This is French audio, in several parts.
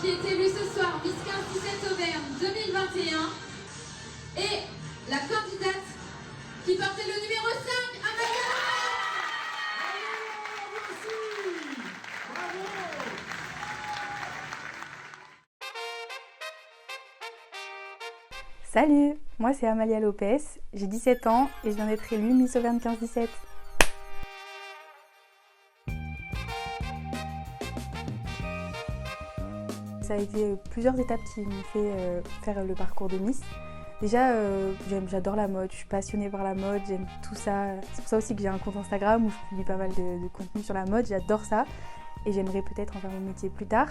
qui est élue ce soir Miss 15-17 Auvergne 2021 et la candidate qui portait le numéro 5, Amalia. Salut, moi c'est Amalia Lopez, j'ai 17 ans et je viens d'être élue Miss Auvergne 15-17. Ça a été plusieurs étapes qui m'ont fait faire le parcours de Miss. Déjà, j'adore la mode, je suis passionnée par la mode, j'aime tout ça. C'est pour ça aussi que j'ai un compte Instagram où je publie pas mal de contenu sur la mode, j'adore ça. Et j'aimerais peut-être en faire mon métier plus tard.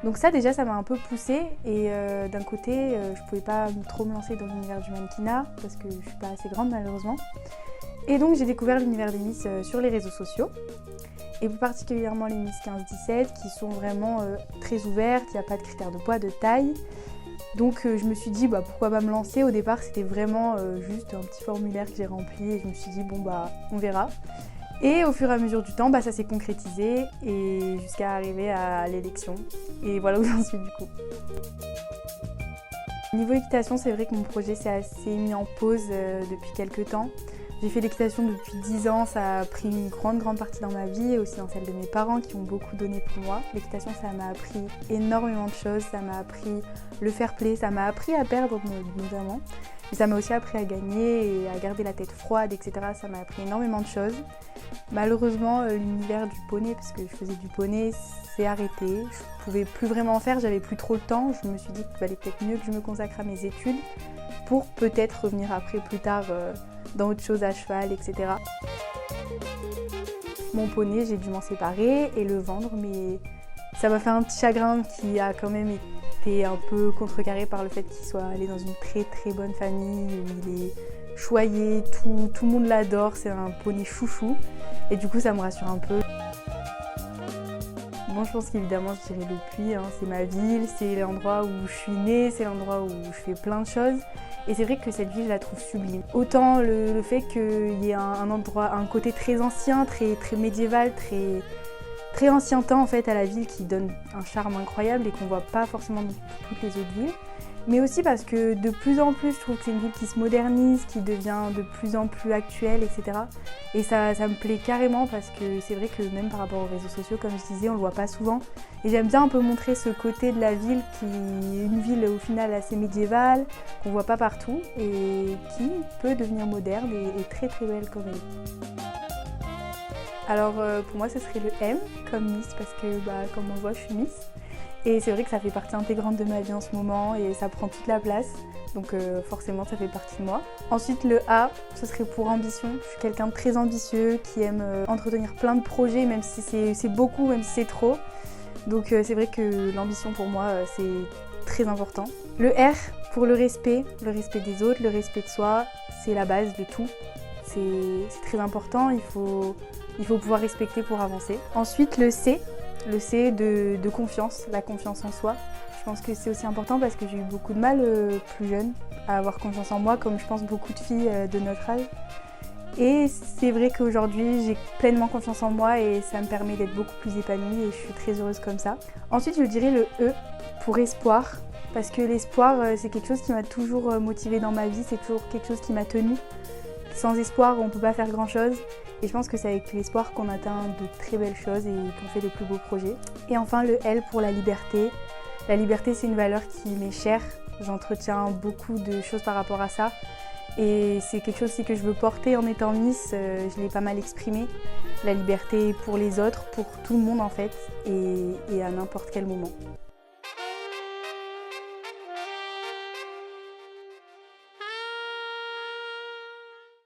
Donc ça déjà, ça m'a un peu poussée. Et d'un côté, je pouvais pas trop me lancer dans l'univers du mannequinat parce que je suis pas assez grande malheureusement. Et donc j'ai découvert l'univers des Miss sur les réseaux sociaux. Et plus particulièrement les Miss 15-17 qui sont vraiment très ouvertes, il n'y a pas de critères de poids, de taille. Donc je me suis dit pourquoi pas me lancer. Au départ c'était vraiment juste un petit formulaire que j'ai rempli et je me suis dit on verra. Et au fur et à mesure du temps ça s'est concrétisé et jusqu'à arriver à l'élection. Et voilà où j'en suis du coup. Niveau équitation, c'est vrai que mon projet s'est assez mis en pause depuis quelques temps. J'ai fait l'équitation depuis 10 ans, ça a pris une grande partie dans ma vie et aussi dans celle de mes parents qui ont beaucoup donné pour moi. L'équitation, ça m'a appris énormément de choses, ça m'a appris le fair play, ça m'a appris à perdre notamment. Mais ça m'a aussi appris à gagner et à garder la tête froide, etc. Ça m'a appris énormément de choses. Malheureusement, l'univers du poney, parce que je faisais du poney, s'est arrêté. Je pouvais plus vraiment en faire, j'avais plus trop le temps. Je me suis dit qu'il valait peut-être mieux que je me consacre à mes études pour peut-être revenir après plus tard dans autre chose à cheval, etc. Mon poney, j'ai dû m'en séparer et le vendre, mais ça m'a fait un petit chagrin qui a quand même été un peu contrecarré par le fait qu'il soit allé dans une très bonne famille où il est choyé, tout le monde l'adore, c'est un poney chouchou et du coup ça me rassure un peu. Moi je pense qu'évidemment je dirais le Puy, c'est ma ville, c'est l'endroit où je suis née, c'est l'endroit où je fais plein de choses. Et c'est vrai que cette ville, je la trouve sublime. Autant le fait qu'il y ait un endroit, un côté très ancien, très médiéval, très ancien temps en fait à la ville qui donne un charme incroyable et qu'on voit pas forcément dans toutes les autres villes. Mais aussi parce que de plus en plus, je trouve que c'est une ville qui se modernise, qui devient de plus en plus actuelle, etc. Et ça me plaît carrément parce que c'est vrai que même par rapport aux réseaux sociaux, comme je disais, on le voit pas souvent. Et j'aime bien un peu montrer ce côté de la ville qui est une ville au final assez médiévale, qu'on voit pas partout et qui peut devenir moderne et très belle comme elle. Alors pour moi ce serait le M comme Miss parce que comme on voit je suis Miss. Et c'est vrai que ça fait partie intégrante de ma vie en ce moment et ça prend toute la place. Donc forcément ça fait partie de moi. Ensuite le A, ce serait pour ambition. Je suis quelqu'un de très ambitieux qui aime entretenir plein de projets même si c'est beaucoup, même si c'est trop. Donc c'est vrai que l'ambition pour moi c'est très important. Le R pour le respect des autres, le respect de soi, c'est la base de tout. C'est très important, il faut pouvoir respecter pour avancer. Ensuite le C de confiance, la confiance en soi. Je pense que c'est aussi important parce que j'ai eu beaucoup de mal plus jeune à avoir confiance en moi, comme je pense beaucoup de filles de notre âge. Et c'est vrai qu'aujourd'hui j'ai pleinement confiance en moi et ça me permet d'être beaucoup plus épanouie et je suis très heureuse comme ça. Ensuite je dirais le E pour espoir, parce que l'espoir c'est quelque chose qui m'a toujours motivée dans ma vie, c'est toujours quelque chose qui m'a tenue. Sans espoir on ne peut pas faire grand chose. Et je pense que c'est avec l'espoir qu'on atteint de très belles choses et qu'on fait de plus beaux projets. Et enfin le L pour la liberté. La liberté c'est une valeur qui m'est chère. J'entretiens beaucoup de choses par rapport à ça. Et c'est quelque chose aussi que je veux porter en étant Miss. Je l'ai pas mal exprimé. La liberté pour les autres, pour tout le monde en fait. Et à n'importe quel moment.